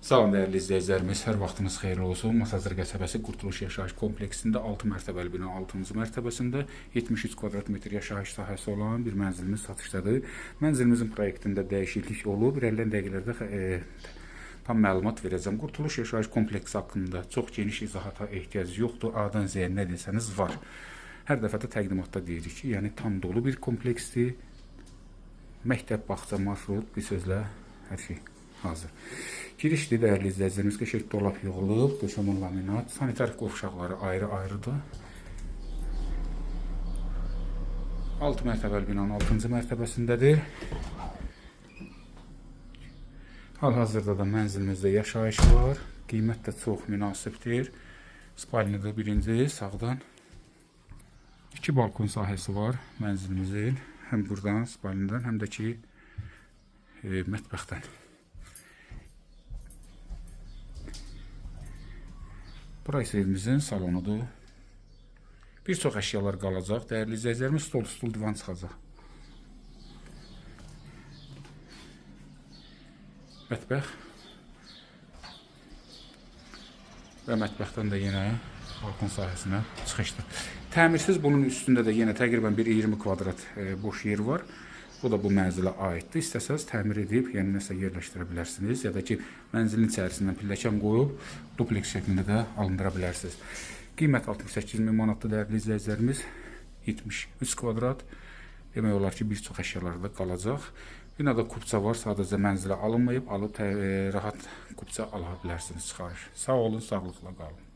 Salam dəyərli izləyicilərimiz, hər vaxtınız xeyirli olsun. Masazır qəsəbəsi Qurtuluş Yaşayış kompleksində 6 mərtəbəli bina 6-cı mərtəbəsində 73 kvadrat metr yaşayış sahəsi olan bir mənzilimiz satışdadır. Mənzilimizin proyektində dəyişiklik olub. İrəliləyən dəqiqələrdə tam məlumat verəcəm. Qurtuluş Yaşayış kompleksi haqqında çox geniş izahata ehtiyac yoxdur. A-dan Z-yə nə desəniz var. Hər dəfə də təqdimatda deyirik ki, yəni tam dolu bir kompleksdir. Məktəb, bağça, marşrut, bir sözlə hər şey hazır. Girişdir, dəyərli izləyicilərimiz, qəşəng dolap yığılıb, döşəmə laminat, sanitar qovşaqları ayrı-ayrıdır. 6 mərtəbəli binanın 6-cı mərtəbəsindədir. Hal-hazırda da mənzilimizdə yaşayış var. Qiymət də çox münasibdir. Spalnidə birinci, sağdan 2 balkon sahəsi var mənzilimizin. Həm buradan, spalnidən, həm də ki mətbəxdən. Burası evimizin salonudur. Bir çox əşyalar qalacaq. Dəyərli izləyicilərimiz, stol, divan çıxacaq. Mətbəx. Və mətbəxdən də yenə balkon sahəsinə çıxışdır. Təmirsiz bunun üstündə də yenə təqribən bir 20 kvadrat boş yer var. Bu da bu mənzilə aiddir. İstəsəz təmir edib, yəni nəsə yerləşdirə bilərsiniz. Ya da ki, mənzilin içərisindən pilləkən qoyub, dupleks şəklində də alındıra bilərsiniz. Qiymət 68.000 manatdır, dəyərli izləyicilərimiz. 73 kvadrat. Demək olar ki, bir çox əşyalar da qalacaq. Binada kupça var, sadəcə mənzilə alınmayıb, alıb rahat kupça ala bilərsiniz çıxarış. Sağ olun, sağlıqla qalın.